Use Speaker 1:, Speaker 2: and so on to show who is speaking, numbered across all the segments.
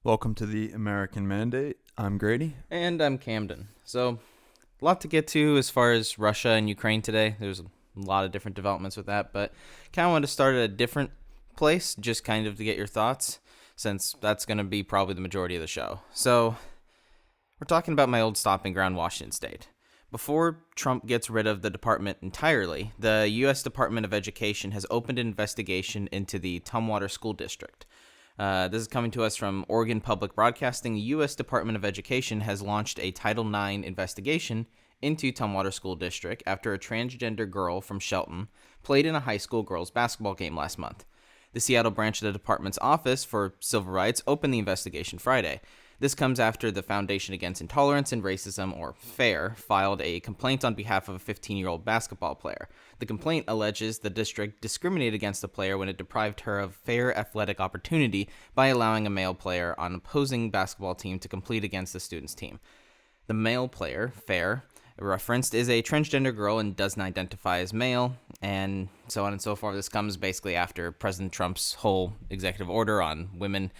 Speaker 1: Welcome to the American Mandate. I'm Grady.
Speaker 2: And I'm Camden. So, a lot to get to as far as Russia and Ukraine today. There's a lot of different developments with that, but kind of want to start at a different place, just kind of to get your thoughts, since that's going to be probably the majority of the show. So, we're talking about my old stomping ground, Washington State. Before Trump gets rid of the department entirely, the U.S. Department of Education has opened an investigation into the Tumwater School District. This is coming to us from Oregon Public Broadcasting. The U.S. Department of Education has launched a Title IX investigation into Tumwater School District after a transgender girl from Shelton played in a high school girls' basketball game last month. The Seattle branch of the department's Office for Civil Rights opened the investigation Friday. This comes after the Foundation Against Intolerance and Racism, or FAIR, filed a complaint on behalf of a 15-year-old basketball player. The complaint alleges the district discriminated against the player when it deprived her of fair athletic opportunity by allowing a male player on an opposing basketball team to compete against the student's team. The male player, FAIR, referenced is a transgender girl and doesn't identify as male, and so on and so forth. This comes basically after President Trump's whole executive order on women.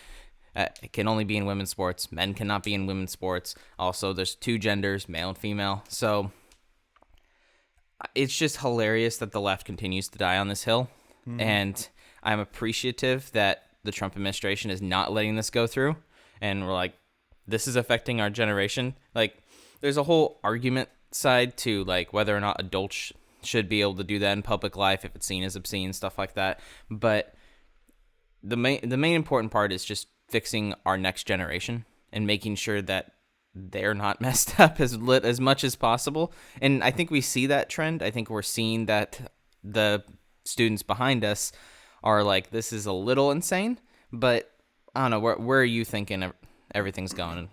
Speaker 2: It can only be in women's sports. Men cannot be in women's sports. Also, there's two genders, male and female. So it's just hilarious that the left continues to die on this hill. And I'm appreciative that the Trump administration is not letting this go through. And we're like, this is affecting our generation. Like, there's a whole argument side to like whether or not adults should be able to do that in public life if it's seen as obscene, stuff like that. But the main important part is just fixing our next generation and making sure that they're not messed up as much as possible. And I think we see that trend. I think we're seeing that the students behind us are like, this is a little insane, but I don't know, where are you thinking everything's going?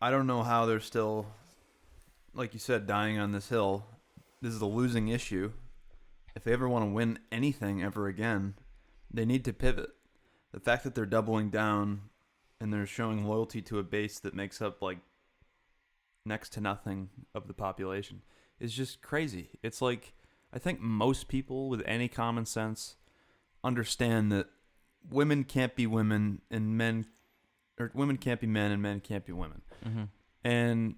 Speaker 1: I don't know how they're still, like you said, dying on this hill. This is a losing issue. If they ever want to win anything ever again, they need to pivot. The fact that they're doubling down and they're showing loyalty to a base that makes up like next to nothing of the population is just crazy. It's like, I think most people with any common sense understand that women can't be women and men, or women can't be men and men can't be women.
Speaker 2: Mm-hmm.
Speaker 1: And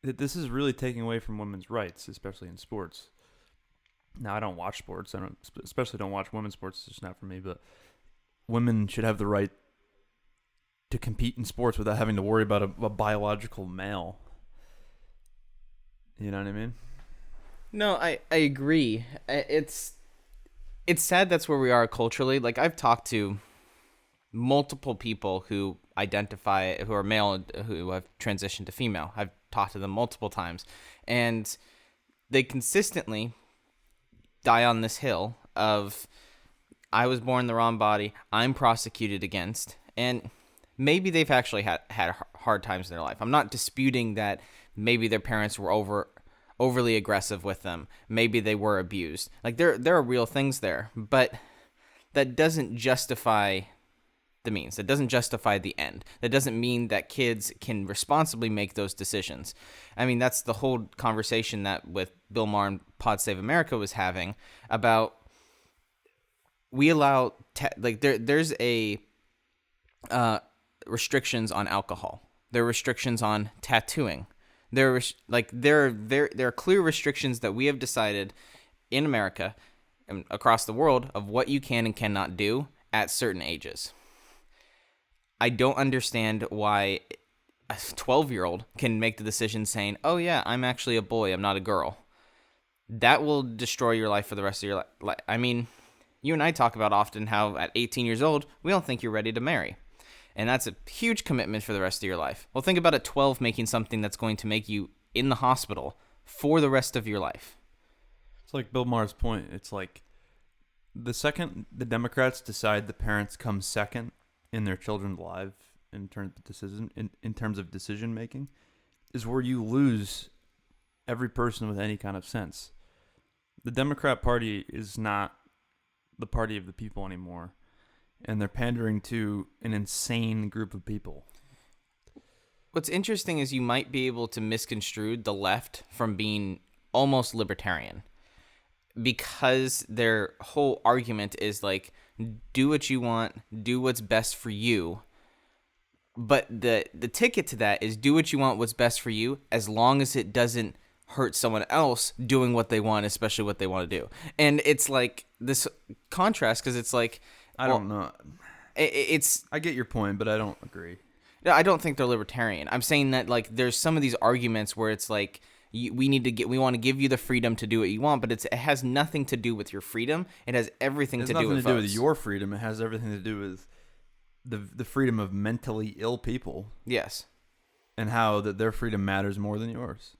Speaker 1: that this is really taking away from women's rights, especially in sports. Now, I don't watch sports. I especially don't watch women's sports. It's just not for me. But women should have the right to compete in sports without having to worry about a biological male. You know what I mean?
Speaker 2: No, I agree. It's sad that's where we are culturally. Like, I've talked to multiple people who are male, who have transitioned to female. I've talked to them multiple times. And they consistently die on this hill of, I was born in the wrong body, I'm prosecuted against, and maybe they've actually had hard times in their life. I'm not disputing that maybe their parents were overly aggressive with them. Maybe they were abused. Like, there are real things there, but that doesn't justify the means. That doesn't justify the end. That doesn't mean that kids can responsibly make those decisions. I mean, that's the whole conversation that with Bill Maher and Pod Save America was having about, we allow there's a restrictions on alcohol. There are restrictions on tattooing. There are clear restrictions that we have decided in America and across the world of what you can and cannot do at certain ages. I don't understand why a 12-year-old can make the decision saying, oh yeah, I'm actually a boy, I'm not a girl. That will destroy your life for the rest of your life. I mean, you and I talk about often how at 18 years old, we don't think you're ready to marry. And that's a huge commitment for the rest of your life. Well, think about at 12 making something that's going to make you in the hospital for the rest of your life.
Speaker 1: It's like Bill Maher's point. It's like, the second the Democrats decide the parents come second in their children's lives in terms of decision making, is where you lose every person with any kind of sense. The Democrat Party is not the party of the people anymore, and they're pandering to an insane group of people.
Speaker 2: What's interesting is you might be able to misconstrue the left from being almost libertarian, because their whole argument is like, do what you want, do what's best for you. But the ticket to that is do what you want, what's best for you, as long as it doesn't hurt someone else doing what they want, especially what they want to do. And it's like this contrast, because it's like,
Speaker 1: I don't know.
Speaker 2: It's
Speaker 1: I get your point, but I don't agree.
Speaker 2: I don't think they're libertarian. I'm saying that like there's some of these arguments where it's like we want to give you the freedom to do what you want, but it has nothing to do with your freedom. It has everything to do with
Speaker 1: nothing to do with
Speaker 2: votes.
Speaker 1: your freedom. It has everything to do with the freedom of mentally ill people.
Speaker 2: Yes.
Speaker 1: And how that their freedom matters more than yours.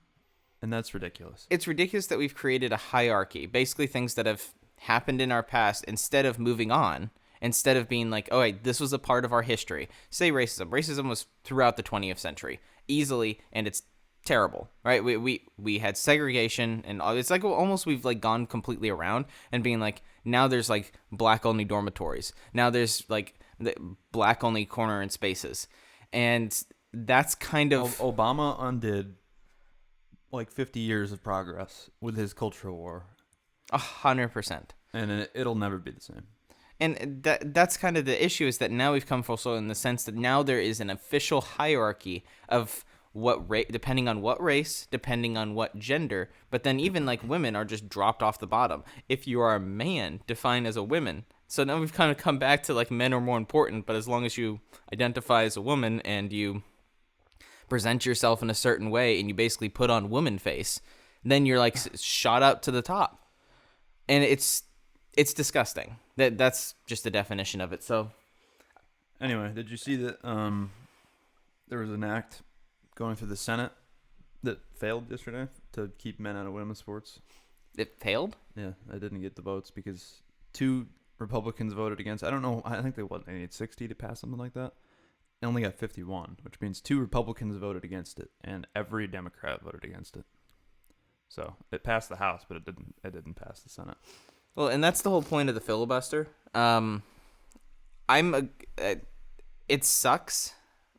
Speaker 1: And that's ridiculous.
Speaker 2: It's ridiculous that we've created a hierarchy, basically things that have happened in our past, instead of moving on, instead of being like, oh, wait, this was a part of our history. Say racism. Racism was throughout the 20th century, easily, and it's terrible, right? We had segregation, and it's like almost we've like gone completely around and being like, now there's like black-only dormitories. Now there's like the black-only corner and spaces. And that's kind of...
Speaker 1: Obama undid like 50 years of progress with his cultural war.
Speaker 2: 100%.
Speaker 1: And it'll never be the same.
Speaker 2: And that's kind of the issue, is that now we've come full circle in the sense that now there is an official hierarchy of what depending on what race, depending on what gender, but then even like women are just dropped off the bottom. If you are a man, defined as a woman. So now we've kind of come back to like men are more important, but as long as you identify as a woman and you present yourself in a certain way and you basically put on woman face, then you're like shot up to the top. And it's disgusting. That's just the definition of it. So
Speaker 1: anyway, did you see that there was an act going through the Senate that failed yesterday to keep men out of women's sports?
Speaker 2: It failed?
Speaker 1: Yeah, I didn't get the votes because 2 Republicans voted against. I don't know. I think they needed 60 to pass something like that. They only got 51, which means 2 Republicans voted against it, and every Democrat voted against it. So it passed the House, but it didn't pass the Senate.
Speaker 2: Well, and that's the whole point of the filibuster. It sucks,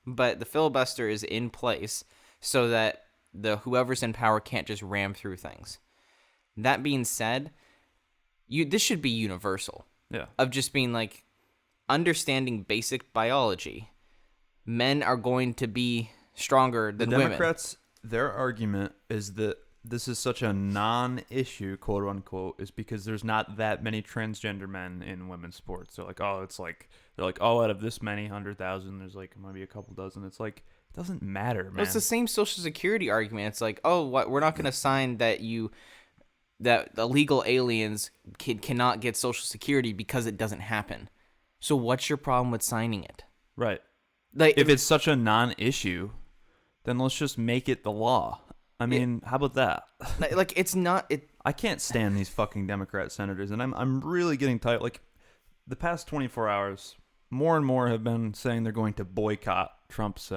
Speaker 2: but the filibuster is in place so that whoever's in power can't just ram through things. That being said, this should be universal.
Speaker 1: Yeah.
Speaker 2: Of just being like, understanding basic biology. Men are going to be stronger than women.
Speaker 1: The Democrats, their argument is that this is such a non-issue, quote unquote, is because there's not that many transgender men in women's sports. They're like, out of this many 100,000, there's like maybe a couple dozen. It's like, it doesn't matter, man.
Speaker 2: It's the same Social Security argument. It's like, we're not going to sign that illegal aliens cannot get Social Security because it doesn't happen. So what's your problem with signing it?
Speaker 1: Right.
Speaker 2: Like,
Speaker 1: if it's such a non-issue, then let's just make it the law. I mean, how about that?
Speaker 2: Like, it's not...
Speaker 1: I can't stand these fucking Democrat senators, and I'm really getting tired. Like, the past 24 hours, more and more have been saying they're going to boycott Trump's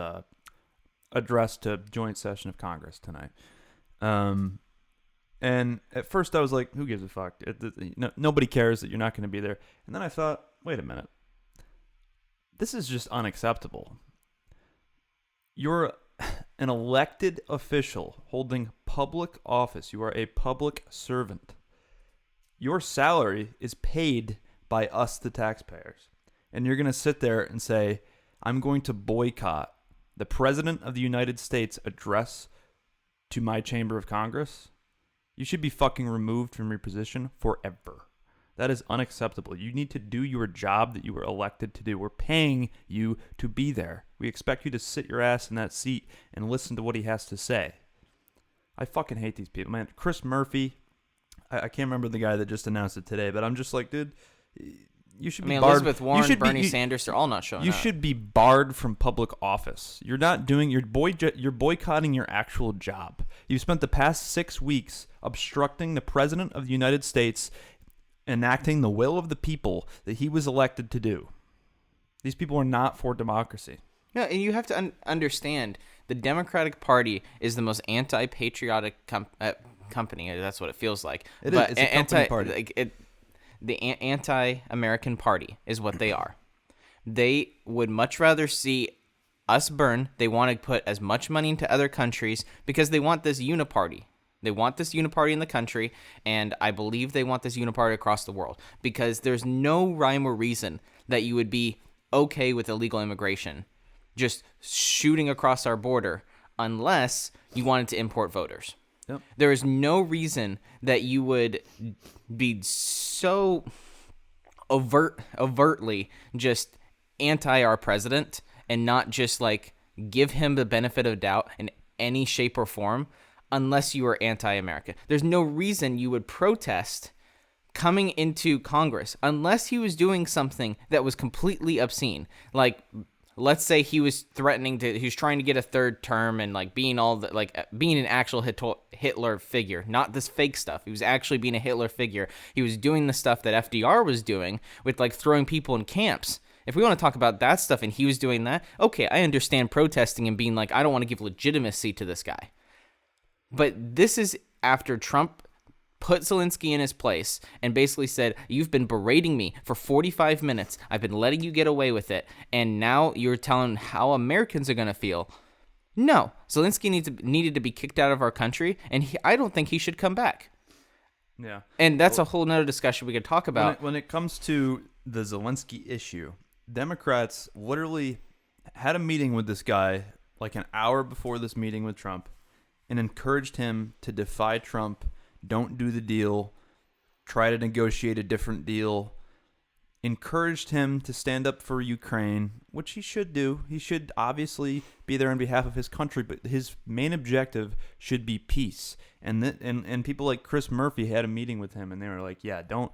Speaker 1: address to joint session of Congress tonight. And at first I was like, who gives a fuck? Nobody cares that you're not going to be there. And then I thought, wait a minute. This is just unacceptable. You're an elected official holding public office. You are a public servant. Your salary is paid by us, the taxpayers. And you're going to sit there and say, I'm going to boycott the President of the United States address to my chamber of Congress? You should be fucking removed from your position forever. That is unacceptable. You need to do your job that you were elected to do. We're paying you to be there. We expect you to sit your ass in that seat and listen to what he has to say. I fucking hate these people, man. Chris Murphy, I can't remember the guy that just announced it today, but I'm just like, dude, you should be barred.
Speaker 2: Elizabeth Warren, Bernie Sanders, they're all not showing up.
Speaker 1: You should be barred from public office. You're not doing you're boycotting your actual job. You spent the past 6 weeks obstructing the President of the United States, enacting the will of the people that he was elected to do. These people are not for democracy.
Speaker 2: Yeah, and you have to understand, the Democratic Party is the most anti-patriotic company. That's what it feels like.
Speaker 1: It's a company party.
Speaker 2: The anti-American party is what they are. They would much rather see us burn. They want to put as much money into other countries because they want this uniparty. They want this uniparty in the country, and I believe they want this uniparty across the world, because there's no rhyme or reason that you would be okay with illegal immigration just shooting across our border unless you wanted to import voters.
Speaker 1: Yep.
Speaker 2: There is no reason that you would be so overtly just anti our president and not just like give him the benefit of doubt in any shape or form unless you are anti-America. There's no reason you would protest coming into Congress unless he was doing something that was completely obscene. Like, let's say he was he was trying to get a third term and like being an actual Hitler figure, not this fake stuff. He was actually being a Hitler figure. He was doing the stuff that FDR was doing with like throwing people in camps. If we want to talk about that stuff and he was doing that, okay, I understand protesting and being like, I don't want to give legitimacy to this guy. But this is after Trump put Zelensky in his place and basically said, you've been berating me for 45 minutes. I've been letting you get away with it. And now you're telling how Americans are going to feel. No, Zelensky needed to be kicked out of our country, and I don't think he should come back.
Speaker 1: Yeah.
Speaker 2: And that's a whole nother discussion we could talk about.
Speaker 1: When it comes to the Zelensky issue, Democrats literally had a meeting with this guy like an hour before this meeting with Trump and encouraged him to defy Trump. Don't do the deal. Try to negotiate a different deal. Encouraged him to stand up for Ukraine, which he should do. He should obviously be there on behalf of his country, but his main objective should be peace. And people like Chris Murphy had a meeting with him, and they were like, "Yeah, don't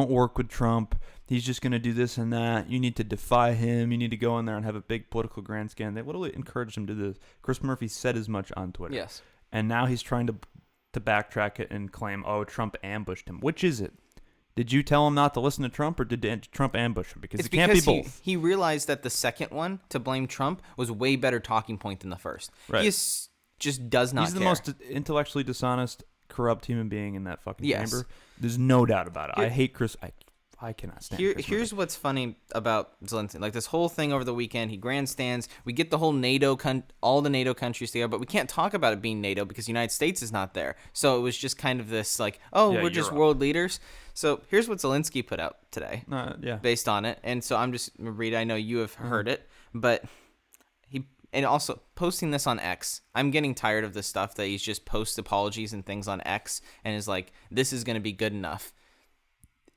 Speaker 1: work with Trump. He's just going to do this and that. You need to defy him. You need to go in there and have a big political grandstand." They literally encouraged him to do this. Chris Murphy said as much on Twitter.
Speaker 2: Yes.
Speaker 1: And now he's trying to backtrack it and claim, oh, Trump ambushed him. Which is it? Did you tell him not to listen to Trump, or did Trump ambush him? Because it can't be both.
Speaker 2: He realized that the second one, to blame Trump, was way better talking point than the first. Right. He just does not care.
Speaker 1: He's the most intellectually dishonest, corrupt human being in that fucking chamber. There's no doubt about it. I hate Chris. I cannot stand Chris
Speaker 2: Here's
Speaker 1: Murphy.
Speaker 2: what's funny about Zelensky. Like this whole thing over the weekend, he grandstands. We get the whole all the NATO countries together, but we can't talk about it being NATO because the United States is not there. So it was just kind of this like, we're just world leaders. So here's what Zelensky put out today based on it. And so I'm just reading. I know you have heard it, but and also posting this on X. I'm getting tired of this stuff that he's just posts apologies and things on X and is like, this is going to be good enough.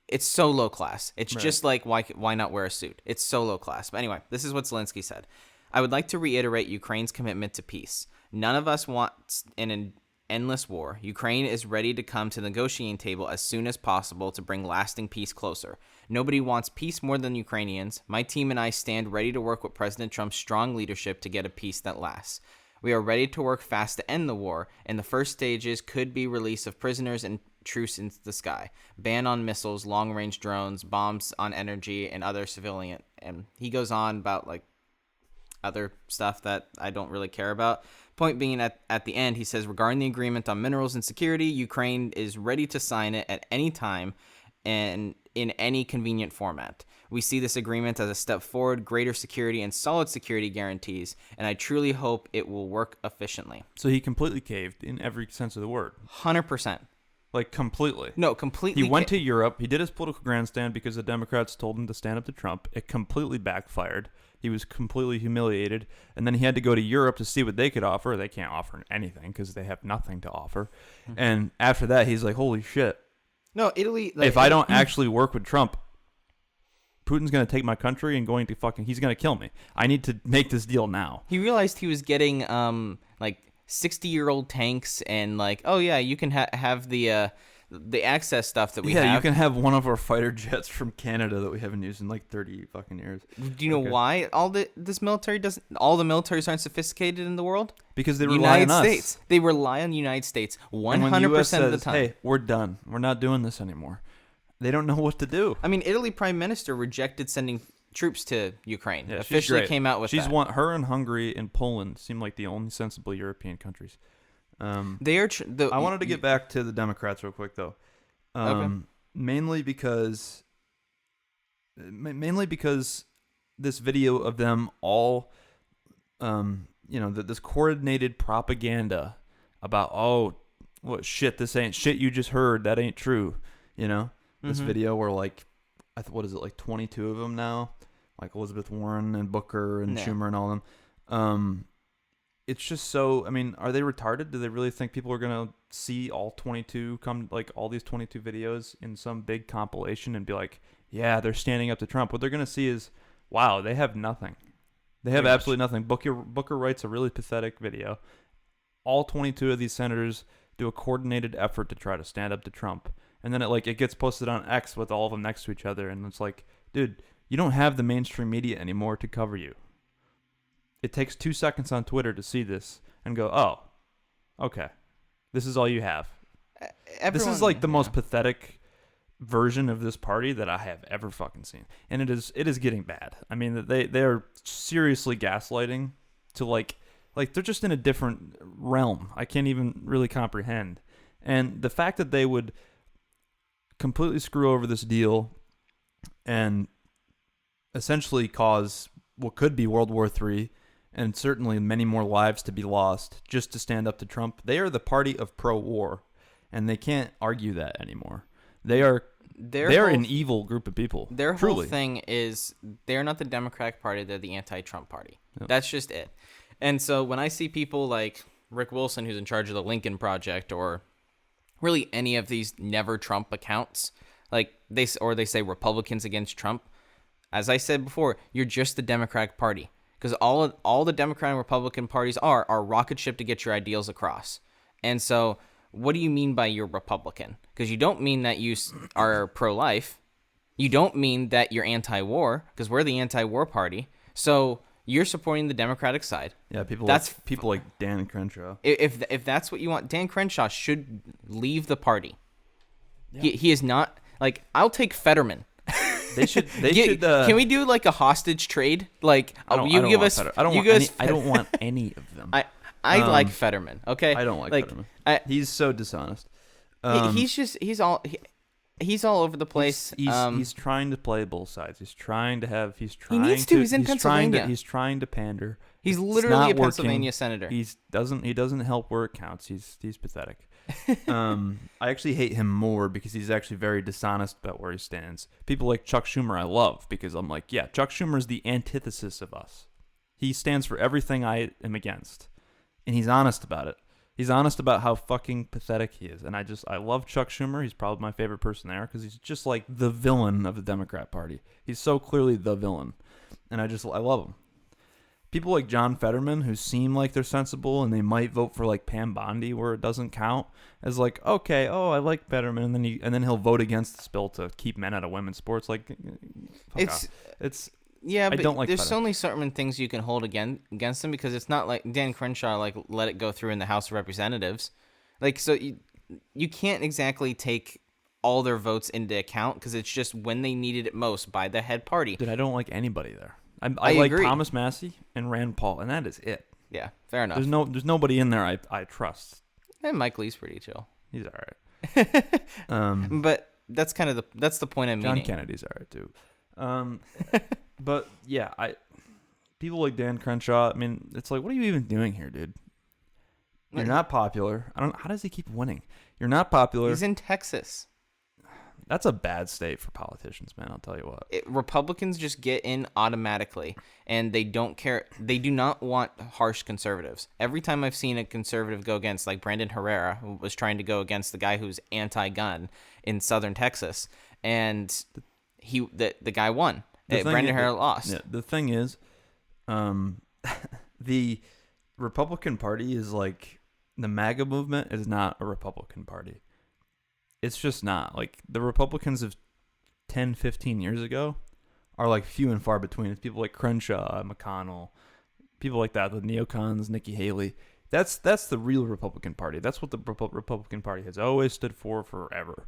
Speaker 2: It's so low class. It's just like, why not wear a suit? It's so low class. But anyway, this is what Zelensky said. I would like to reiterate Ukraine's commitment to peace. None of us wants an endless war. Ukraine is ready to come to the negotiating table as soon as possible to bring lasting peace closer. Nobody wants peace more than Ukrainians. My team and I stand ready to work with President Trump's strong leadership to get a peace that lasts. We are ready to work fast to end the war, and the first stages could be release of prisoners and truce into the sky, ban on missiles, long-range drones, bombs on energy, and other civilian. And he goes on about like other stuff that I don't really care about. Point being, at the end, he says, regarding the agreement on minerals and security, Ukraine is ready to sign it at any time and in any convenient format. We see this agreement as a step forward, greater security and solid security guarantees, and I truly hope it will work efficiently.
Speaker 1: So he completely caved in every sense of the word.
Speaker 2: 100%.
Speaker 1: Like, completely.
Speaker 2: No, completely.
Speaker 1: He went to Europe. He did his political grandstand because the Democrats told him to stand up to Trump. It completely backfired. He was completely humiliated. And then he had to go to Europe to see what they could offer. They can't offer anything because they have nothing to offer. Mm-hmm. And after that, he's like, holy shit.
Speaker 2: No, Italy...
Speaker 1: if I don't actually work with Trump, Putin's going to take my country and he's going to kill me. I need to make this deal now.
Speaker 2: He realized he was getting, 60-year-old tanks and you can have the access stuff that we have.
Speaker 1: Yeah, you can have one of our fighter jets from Canada that we haven't used in 30 fucking years.
Speaker 2: Do you know why all the militaries aren't sophisticated in the world?
Speaker 1: Because they rely on us.
Speaker 2: States. They rely on the United States 100% of the time.
Speaker 1: Hey, we're done. We're not doing this anymore. They don't know what to do.
Speaker 2: I mean, Italy Prime Minister rejected sending troops to Ukraine.
Speaker 1: Yeah,
Speaker 2: officially came out with that.
Speaker 1: Her and Hungary and Poland seem like the only sensible European countries.
Speaker 2: They are.
Speaker 1: I wanted to get back to the Democrats real quick, though.
Speaker 2: Okay.
Speaker 1: Mainly because this video of them all, this coordinated propaganda about what shit? This ain't shit you just heard. That ain't true. You know, this video where like, what is it, like 22 of them now? Like Elizabeth Warren and Booker and Schumer and all of them. It's just so. I mean, are they retarded? Do they really think people are gonna see all 22 all these 22 videos in some big compilation and be like, yeah, they're standing up to Trump? What they're gonna see is, wow, they have nothing. They have absolutely nothing. Booker writes a really pathetic video. All 22 of these senators do a coordinated effort to try to stand up to Trump, and then it gets posted on X with all of them next to each other, and it's like, dude, you don't have the mainstream media anymore to cover you. It takes 2 seconds on Twitter to see this and go, oh, okay, this is all you have. This is like the most pathetic version of this party that I have ever fucking seen, and it is getting bad. I mean, they are seriously gaslighting to like they're just in a different realm. I can't even really comprehend. And the fact that they would completely screw over this deal and essentially cause what could be World War III and certainly many more lives to be lost just to stand up to Trump. They are the party of pro-war, and they can't argue that anymore. They're an evil group of people.
Speaker 2: Their
Speaker 1: truly.
Speaker 2: Whole thing is they're not the Democratic Party, they're the anti-Trump party. Yep. That's just it. And so when I see people like Rick Wilson, who's in charge of the Lincoln Project, or really any of these never Trump accounts, like they say Republicans against Trump, as I said before, you're just the Democratic Party, because all the Democratic and Republican parties are rocket ship to get your ideals across. And so what do you mean by you're Republican? Because you don't mean that you are pro-life. You don't mean that you're anti-war, because we're the anti-war party. So you're supporting the Democratic side.
Speaker 1: Yeah, people like Dan Crenshaw.
Speaker 2: If that's what you want, Dan Crenshaw should leave the party. Yeah. He is not, like, I'll take Fetterman.
Speaker 1: They should.
Speaker 2: Can we do like a hostage trade? Like,
Speaker 1: I don't want any of them.
Speaker 2: I like Fetterman. Okay,
Speaker 1: I don't like Fetterman. He's so dishonest.
Speaker 2: He's all over the place.
Speaker 1: He's trying to play both sides. He's trying to.
Speaker 2: He's in Pennsylvania.
Speaker 1: He's trying to pander.
Speaker 2: He's literally a Pennsylvania senator.
Speaker 1: He doesn't help where it counts. He's pathetic. I actually hate him more because he's actually very dishonest about where he stands. People like Chuck Schumer I love, because I'm like, yeah, Chuck Schumer is the antithesis of us. He stands for everything I am against, and he's honest about it. He's honest about how fucking pathetic he is. And I love Chuck Schumer. He's probably my favorite person there, because he's just like the villain of the Democrat Party. He's so clearly the villain. And I love him. People like John Fetterman, who seem like they're sensible and they might vote for like Pam Bondi where it doesn't count, as like, okay, oh, I like Fetterman, and then he'll vote against this bill to keep men out of women's sports. Like,
Speaker 2: yeah, but
Speaker 1: I don't like
Speaker 2: there's
Speaker 1: Fetterman.
Speaker 2: only certain things you can hold against him, because it's not like Dan Crenshaw like let it go through in the House of Representatives. Like, so you can't exactly take all their votes into account, because it's just when they needed it most by the head party.
Speaker 1: Dude, I don't like anybody there. I like
Speaker 2: agree.
Speaker 1: Thomas Massey and Rand Paul, and that is it.
Speaker 2: Yeah, fair enough.
Speaker 1: There's nobody in there I trust.
Speaker 2: And Mike Lee's pretty chill.
Speaker 1: He's all right.
Speaker 2: But that's kind of the point I'm
Speaker 1: John
Speaker 2: meaning.
Speaker 1: Kennedy's all right too. But yeah, people like Dan Crenshaw. I mean, it's like, what are you even doing here, dude? You're not popular. How does he keep winning? You're not popular.
Speaker 2: He's in Texas.
Speaker 1: That's a bad state for politicians, man. I'll tell you what.
Speaker 2: Republicans just get in automatically, and they don't care. They do not want harsh conservatives. Every time I've seen a conservative go against, like Brandon Herrera, who was trying to go against the guy who's anti-gun in southern Texas, and the guy won. Brandon Herrera lost.
Speaker 1: Yeah, the thing is, the Republican Party is like, the MAGA movement is not a Republican Party. It's just not. Like, the Republicans of 10, 15 years ago are like few and far between. It's people like Crenshaw, McConnell, people like that, the neocons, Nikki Haley. That's the real Republican Party. That's what the Republican Party has always stood for forever.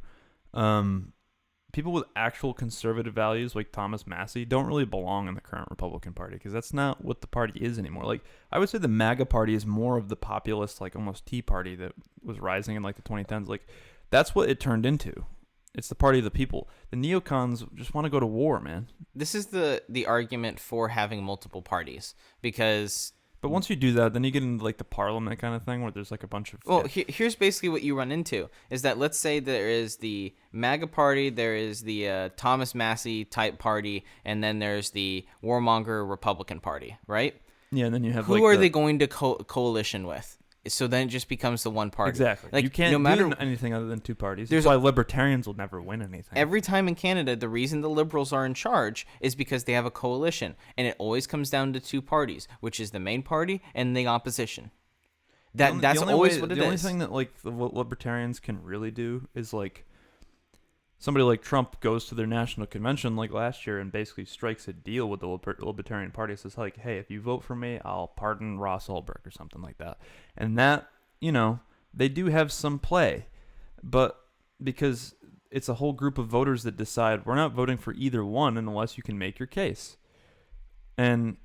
Speaker 1: People with actual conservative values like Thomas Massey don't really belong in the current Republican Party, because that's not what the party is anymore. Like, I would say the MAGA Party is more of the populist, like almost Tea Party that was rising in like the 2010s. Like, that's what it turned into. It's the party of the people. The neocons just want to go to war, man.
Speaker 2: This is the argument for having multiple parties, because
Speaker 1: But once you do that, then you get into like the parliament kind of thing where there's like a bunch of.
Speaker 2: Well, here's basically what you run into is that let's say there is the MAGA party, there is the Thomas Massey type party, and then there's the warmonger Republican Party, right?
Speaker 1: Yeah, and then you have
Speaker 2: who are they going to coalition with? So then it just becomes the one party.
Speaker 1: Exactly.
Speaker 2: Like,
Speaker 1: you can't
Speaker 2: no matter
Speaker 1: do anything other than two parties. That's why libertarians will never win anything.
Speaker 2: Every time in Canada, the reason the Liberals are in charge is because they have a coalition, and it always comes down to two parties, which is the main party and the opposition. That's always what it is.
Speaker 1: The only thing that like the libertarians can really do is like somebody like Trump goes to their national convention like last year and basically strikes a deal with the Libertarian Party. Says like, hey, if you vote for me, I'll pardon Ross Ulbricht or something like that. And that, they do have some play, but because it's a whole group of voters that decide we're not voting for either one unless you can make your case. And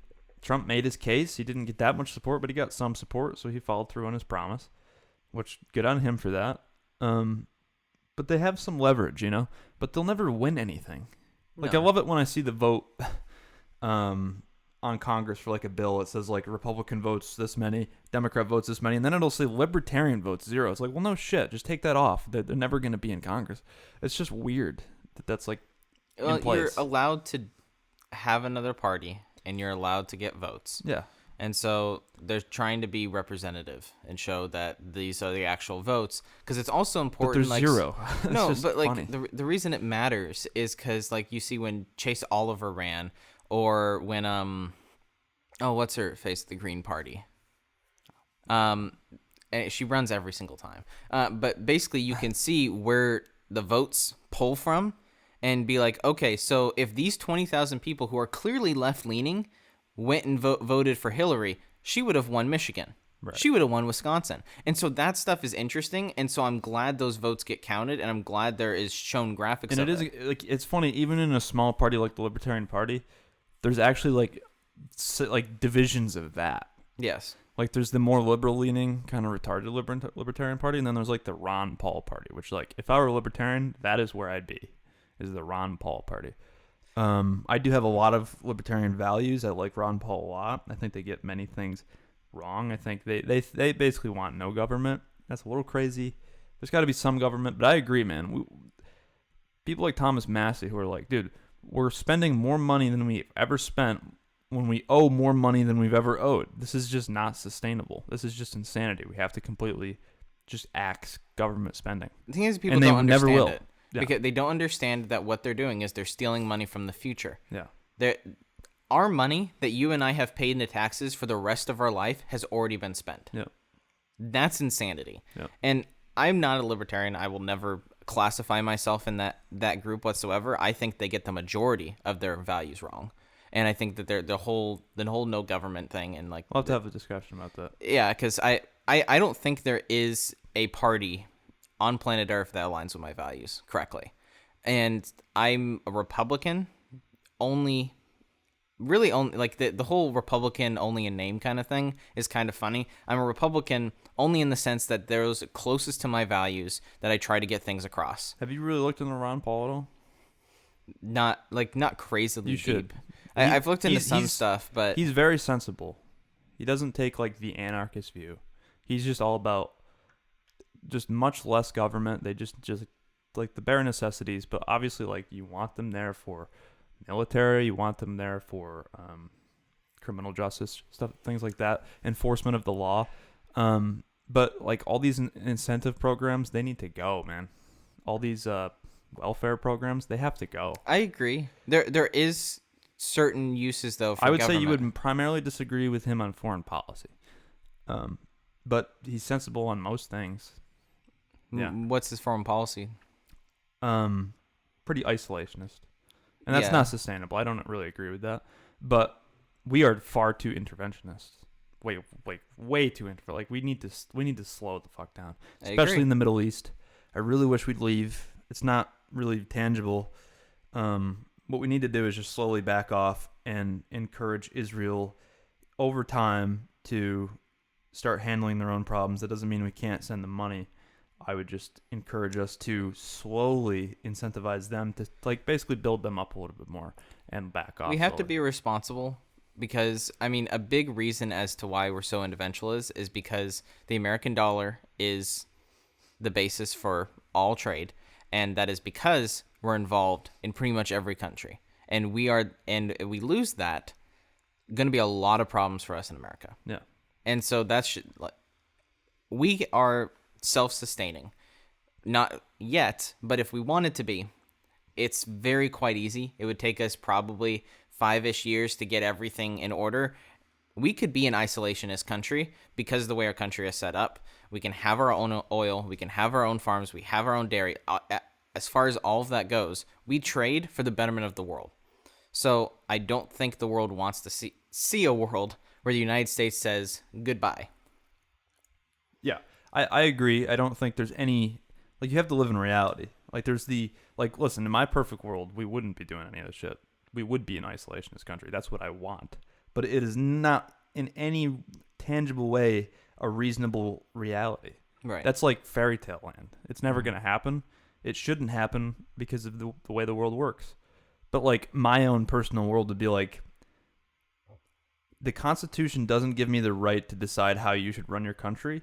Speaker 1: Trump made his case. He didn't get that much support, but he got some support, so he followed through on his promise, which good on him for that. But they have some leverage, but they'll never win anything. Like, no. I love it when I see the vote on Congress for, like, a bill. It says, like, Republican votes this many, Democrat votes this many, and then it'll say Libertarian votes 0. It's like, well, no shit. Just take that off. They're never going to be in Congress. It's just weird that's, like, in place.
Speaker 2: You're allowed to have another party, and you're allowed to get votes.
Speaker 1: Yeah.
Speaker 2: And so they're trying to be representative and show that these are the actual votes, because it's also important.
Speaker 1: But there's zero.
Speaker 2: No, but like the reason it matters is because like you see when Chase Oliver ran, or when what's her face, the Green Party. And she runs every single time. But basically you can see where the votes pull from, and be like, okay, so if these 20,000 people who are clearly left leaning went and voted for Hillary, she would have won Michigan. Right. She would have won Wisconsin. And so that stuff is interesting. And so I'm glad those votes get counted, and I'm glad there is shown graphics
Speaker 1: and
Speaker 2: of it.
Speaker 1: And it is like, it's funny, even in a small party like the Libertarian Party, there's actually like divisions of that.
Speaker 2: Yes.
Speaker 1: Like there's the more liberal leaning kind of retarded Libertarian Party, and then there's like the Ron Paul Party, which like if I were a libertarian, that is where I'd be, is the Ron Paul Party. I do have a lot of libertarian values. I like Ron Paul a lot. I think they get many things wrong. I think they basically want no government. That's a little crazy. There's got to be some government, but I agree, man. People like Thomas Massey who are like, dude, we're spending more money than we've ever spent when we owe more money than we've ever owed. This is just not sustainable. This is just insanity. We have to completely just axe government spending.
Speaker 2: The thing is, people don't understand it. Yeah. Because they don't understand that what they're doing is they're stealing money from the future.
Speaker 1: Yeah.
Speaker 2: Our money that you and I have paid into taxes for the rest of our life has already been spent.
Speaker 1: Yeah.
Speaker 2: That's insanity.
Speaker 1: Yeah.
Speaker 2: And I'm not a libertarian. I will never classify myself in that group whatsoever. I think they get the majority of their values wrong. And I think that the whole no government thing, and like
Speaker 1: we'll have to have a discussion about that.
Speaker 2: Yeah, because I don't think there is a party on planet Earth that aligns with my values correctly. And I'm a Republican only like the whole Republican only in name kind of thing is kind of funny. I'm a Republican only in the sense that they're those closest to my values that I try to get things across.
Speaker 1: Have you really looked into Ron Paul at all?
Speaker 2: Not crazily
Speaker 1: you should.
Speaker 2: Deep. I've looked into some stuff, but
Speaker 1: he's very sensible. He doesn't take like the anarchist view. He's just all about just much less government. They just like the bare necessities, but obviously like you want them there for military, you want them there for criminal justice stuff, things like that, enforcement of the law. But like all these incentive programs, they need to go, man. All these welfare programs, they have to go.
Speaker 2: I agree. There is certain uses though for
Speaker 1: I would
Speaker 2: government.
Speaker 1: say you would primarily disagree with him on foreign policy. But he's sensible on most things. Yeah.
Speaker 2: What's his foreign policy?
Speaker 1: Pretty isolationist. And that's not sustainable. I don't really agree with that. But we are far too interventionist. Way too interventionist. Like we need to slow the fuck down. Especially in the Middle East. I really wish we'd leave. It's not really tangible. What we need to do is just slowly back off and encourage Israel over time to start handling their own problems. That doesn't mean we can't send them money. I would just encourage us to slowly incentivize them to like basically build them up a little bit more and back off.
Speaker 2: We have to be responsible because, I mean, a big reason as to why we're so interventionist is because the American dollar is the basis for all trade, and that is because we're involved in pretty much every country. And we lose that, going to be a lot of problems for us in America.
Speaker 1: Yeah.
Speaker 2: And so we are self-sustaining. Not yet, but if we wanted to be, it's very quite easy. It would take us probably 5-ish years to get everything in order. We could be an isolationist country because of the way our country is set up. We can have our own oil. We can have our own farms. We have our own dairy. As far as all of that goes, we trade for the betterment of the world. So I don't think the world wants to see a world where the United States says goodbye.
Speaker 1: Yeah, I agree. I don't think there's any, like, you have to live in reality. Like, listen, in my perfect world, we wouldn't be doing any of this shit. We would be an isolationist country. That's what I want. But it is not in any tangible way a reasonable reality.
Speaker 2: Right.
Speaker 1: That's like fairy tale land. It's never going to happen. It shouldn't happen because of the way the world works. But, like, my own personal world would be like, the Constitution doesn't give me the right to decide how you should run your country.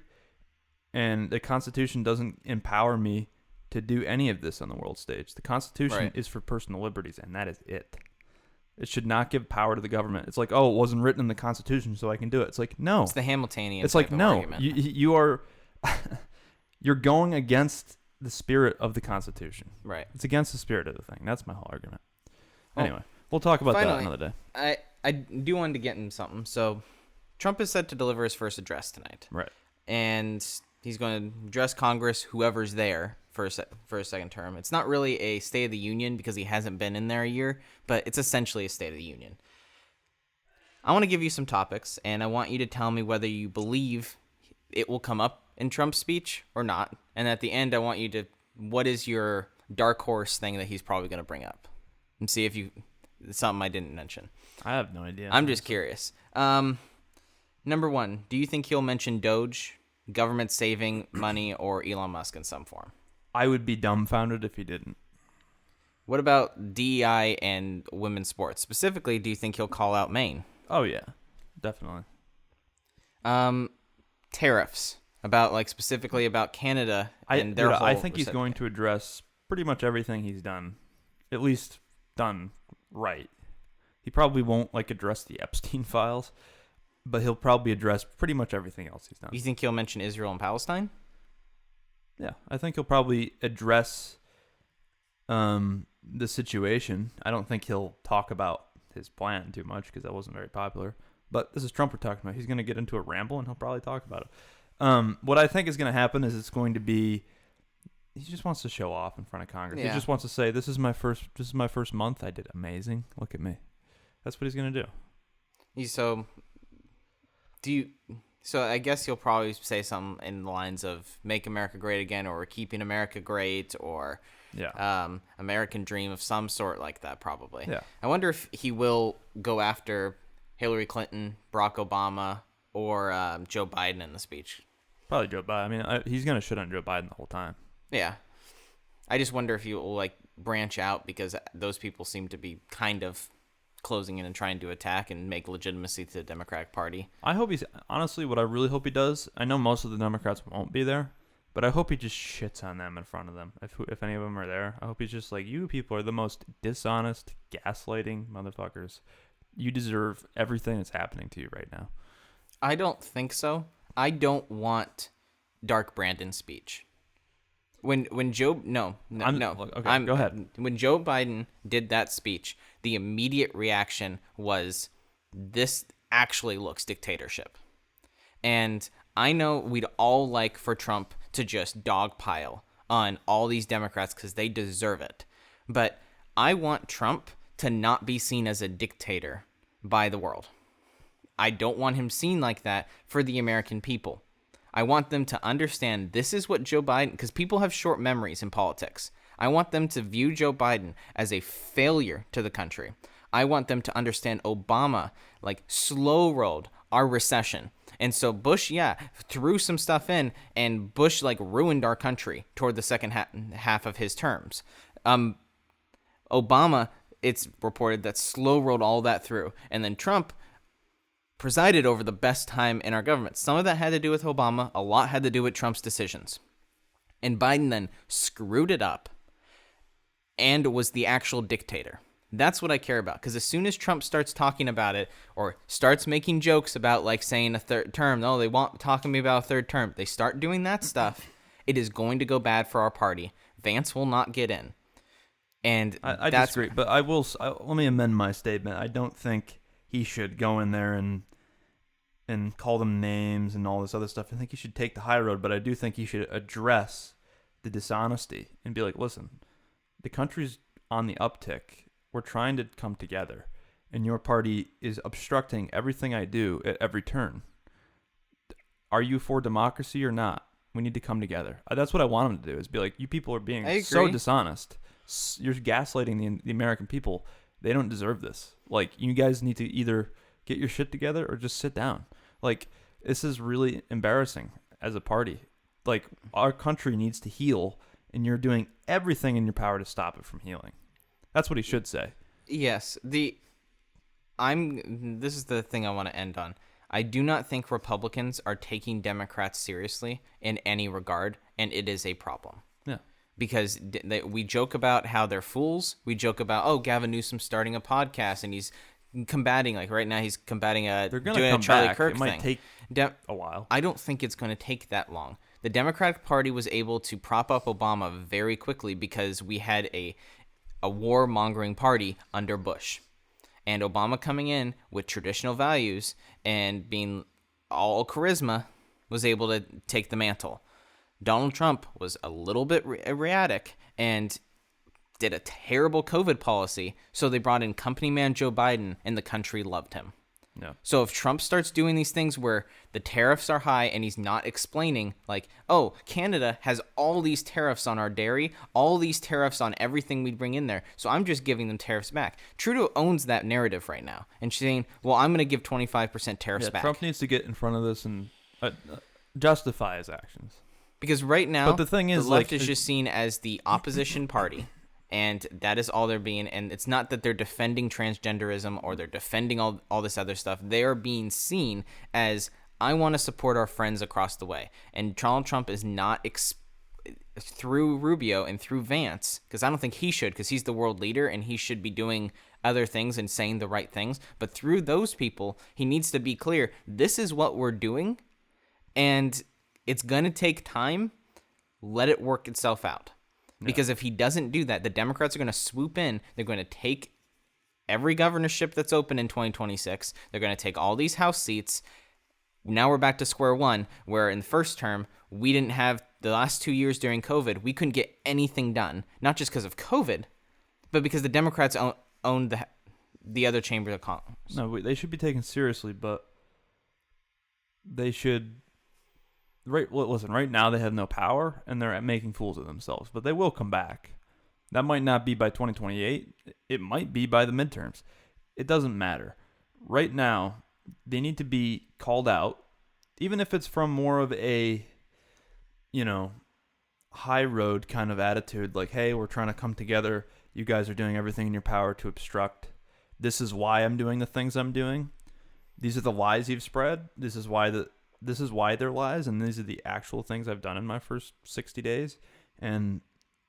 Speaker 1: And the Constitution doesn't empower me to do any of this on the world stage. The Constitution is for personal liberties, and that is it. It should not give power to the government. It's like, oh, it wasn't written in the Constitution, so I can do it. It's like, no.
Speaker 2: It's the Hamiltonian.
Speaker 1: It's like, no.
Speaker 2: Argument.
Speaker 1: You are, you're going against the spirit of the Constitution.
Speaker 2: Right.
Speaker 1: It's against the spirit of the thing. That's my whole argument. Anyway, we'll talk about that another day.
Speaker 2: I do want to get into something. So, Trump is set to deliver his first address tonight.
Speaker 1: Right.
Speaker 2: And he's going to address Congress, whoever's there, for a second term. It's not really a State of the Union because he hasn't been in there a year, but it's essentially a State of the Union. I want to give you some topics, and I want you to tell me whether you believe it will come up in Trump's speech or not. And at the end, I want you to, what is your dark horse thing that he's probably going to bring up? And see if it's something I didn't mention.
Speaker 1: I have no idea.
Speaker 2: I'm just curious. Number one, do you think he'll mention Doge, government saving money, or Elon Musk in some form?
Speaker 1: I would be dumbfounded if he didn't.
Speaker 2: What about DEI and women's sports? Specifically, do you think he'll call out Maine?
Speaker 1: Oh, yeah. Definitely.
Speaker 2: Tariffs. Specifically about Canada and their whole
Speaker 1: I think he's going to address pretty much everything he's done. At least done right. He probably won't address the Epstein files, but he'll probably address pretty much everything else he's done.
Speaker 2: You think he'll mention Israel and Palestine?
Speaker 1: Yeah, I think he'll probably address the situation. I don't think he'll talk about his plan too much because that wasn't very popular. But this is Trump we're talking about. He's going to get into a ramble and he'll probably talk about it. What I think is going to happen is it's going to be, he just wants to show off in front of Congress. Yeah. He just wants to say, this is my first month. I did amazing. Look at me. That's what he's going to do.
Speaker 2: So I guess he'll probably say something in the lines of "Make America Great Again" or "Keeping America Great" or "American Dream" of some sort like that. Probably.
Speaker 1: Yeah.
Speaker 2: I wonder if he will go after Hillary Clinton, Barack Obama, or Joe Biden in the speech.
Speaker 1: Probably Joe Biden. I mean, he's gonna shit on Joe Biden the whole time.
Speaker 2: Yeah. I just wonder if he will branch out because those people seem to be kind of closing in and trying to attack and make legitimacy to the Democratic Party.
Speaker 1: I hope honestly, what I really hope he does, I know most of the Democrats won't be there, but I hope he just shits on them in front of them. If any of them are there, I hope he's just like, you people are the most dishonest, gaslighting motherfuckers. You deserve everything that's happening to you right now.
Speaker 2: I don't think so. I don't want Dark Brandon speech. When Joe go ahead. When Joe Biden did that speech, the immediate reaction was, this actually looks dictatorship. And I know we'd all like for Trump to just dogpile on all these Democrats because they deserve it. But I want Trump to not be seen as a dictator by the world. I don't want him seen like that for the American people. I want them to understand this is what Joe Biden, because people have short memories in politics. I want them to view Joe Biden as a failure to the country. I want them to understand Obama slow-rolled our recession. And so Bush, threw some stuff in, and Bush ruined our country toward the second half of his terms. Obama, it's reported that slow-rolled all that through. And then Trump presided over the best time in our government. Some of that had to do with Obama. A lot had to do with Trump's decisions. And Biden then screwed it up and was the actual dictator. That's what I care about. Because as soon as Trump starts talking about it or starts making jokes about like saying a third term, no, they want talking to me about a third term. They start doing that stuff. It is going to go bad for our party. Vance will not get in. And
Speaker 1: I disagree, but let me amend my statement. I don't think he should go in there and call them names and all this other stuff. I think he should take the high road, but I do think he should address the dishonesty and be like, listen, the country's on the uptick. We're trying to come together, and your party is obstructing everything I do at every turn. Are you for democracy or not? We need to come together. That's what I want him to do, is be like, you people are being so dishonest. You're gaslighting the American people. They don't deserve this. Like, you guys need to either get your shit together or just sit down. Like, this is really embarrassing as a party. Like, our country needs to heal, and you're doing everything in your power to stop it from healing. That's what he should say.
Speaker 2: Yes. This is the thing I want to end on. I do not think Republicans are taking Democrats seriously in any regard, and it is a problem.
Speaker 1: Yeah.
Speaker 2: Because we joke about how they're fools. We joke about, oh, Gavin Newsom starting a podcast, and he's combating, like right now he's combating doing a Charlie Kirk thing. It might
Speaker 1: take a while.
Speaker 2: I don't think it's going to take that long. The Democratic Party was able to prop up Obama very quickly because we had a warmongering party under Bush. And Obama coming in with traditional values and being all charisma was able to take the mantle. Donald Trump was a little bit erratic and did a terrible COVID policy, so they brought in company man Joe Biden, and the country loved him.
Speaker 1: No.
Speaker 2: So if Trump starts doing these things where the tariffs are high and he's not explaining, like, oh, Canada has all these tariffs on our dairy, all these tariffs on everything we bring in there, so I'm just giving them tariffs back. Trudeau owns that narrative right now, and she's saying, well, I'm going to give 25% tariffs back.
Speaker 1: Trump needs to get in front of this and justify his actions.
Speaker 2: Because right now,
Speaker 1: but the thing is,
Speaker 2: the left is just seen as the opposition party. And that is all they're being. And it's not that they're defending transgenderism or they're defending all this other stuff. They are being seen as, I want to support our friends across the way. And Donald Trump is not, through Rubio and through Vance, because I don't think he should, because he's the world leader and he should be doing other things and saying the right things. But through those people, he needs to be clear, this is what we're doing. And it's going to take time. Let it work itself out. Because if he doesn't do that, the Democrats are going to swoop in. They're going to take every governorship that's open in 2026. They're going to take all these House seats. Now we're back to square one, where in the first term, we didn't have the last 2 years during COVID. We couldn't get anything done, not just because of COVID, but because the Democrats owned the other chamber of Congress.
Speaker 1: No, they should be taken seriously, but they should... Listen, right now they have no power, and they're making fools of themselves. But they will come back. That might not be by 2028. It might be by the midterms. It doesn't matter. Right now, they need to be called out, even if it's from more of a, high road kind of attitude. Like, hey, we're trying to come together. You guys are doing everything in your power to obstruct. This is why I'm doing the things I'm doing. These are the lies you've spread. This is why they're lies, and these are the actual things I've done in my first 60 days. And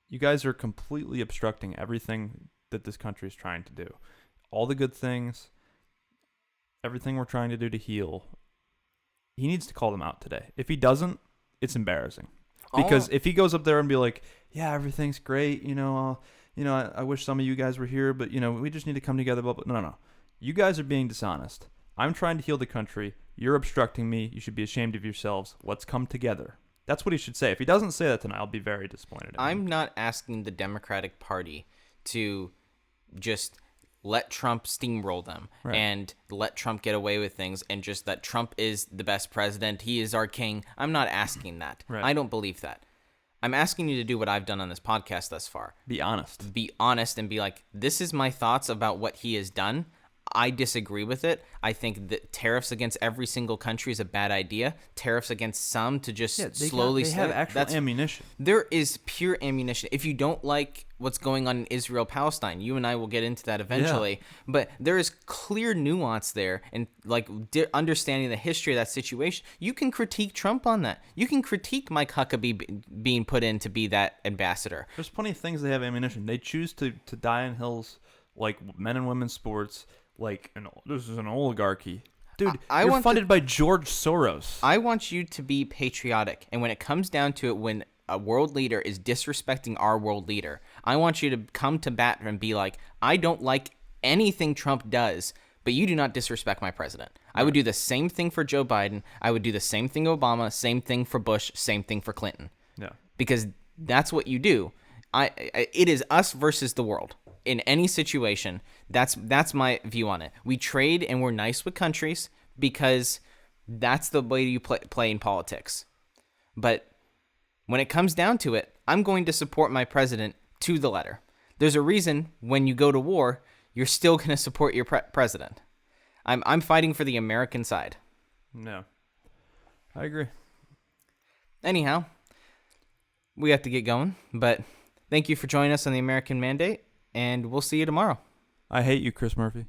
Speaker 1: you guys are completely obstructing everything that this country is trying to do. All the good things, everything we're trying to do to heal. He needs to call them out today. If he doesn't, it's embarrassing. Because if he goes up there and be like, yeah, everything's great, I wish some of you guys were here, but, we just need to come together. Blah, blah. No. You guys are being dishonest. I'm trying to heal the country. You're obstructing me. You should be ashamed of yourselves. Let's come together. That's what he should say. If he doesn't say that tonight, I'll be very disappointed.
Speaker 2: I'm not asking the Democratic Party to just let Trump steamroll them and let Trump get away with things and just that Trump is the best president. He is our king. I'm not asking that. Right. I don't believe that. I'm asking you to do what I've done on this podcast thus far.
Speaker 1: Be honest.
Speaker 2: Be honest and be like, this is my thoughts about what he has done. I disagree with it. I think that tariffs against every single country is a bad idea. Tariffs against some to just slowly...
Speaker 1: They have actual ammunition.
Speaker 2: There is pure ammunition. If you don't like what's going on in Israel-Palestine, you and I will get into that eventually, but there is clear nuance there, and like understanding the history of that situation. You can critique Trump on that. You can critique Mike Huckabee being put in to be that ambassador.
Speaker 1: There's plenty of things they have ammunition. They choose to die on hills like men and women's sports. Like, this is an oligarchy. Dude, you're funded by George Soros.
Speaker 2: I want you to be patriotic. And when it comes down to it, when a world leader is disrespecting our world leader, I want you to come to bat and be like, I don't like anything Trump does, but you do not disrespect my president. Right. I would do the same thing for Joe Biden. I would do the same thing Obama, same thing for Bush, same thing for Clinton.
Speaker 1: Yeah.
Speaker 2: Because that's what you do. It is us versus the world. In any situation, that's my view on it. We trade and we're nice with countries because that's the way you play in politics. But when it comes down to it, I'm going to support my president to the letter. There's a reason when you go to war, you're still going to support your president. I'm fighting for the American side.
Speaker 1: No, I agree.
Speaker 2: Anyhow, we have to get going, but thank you for joining us on the American Mandate. And we'll see you tomorrow.
Speaker 1: I hate you, Chris Murphy.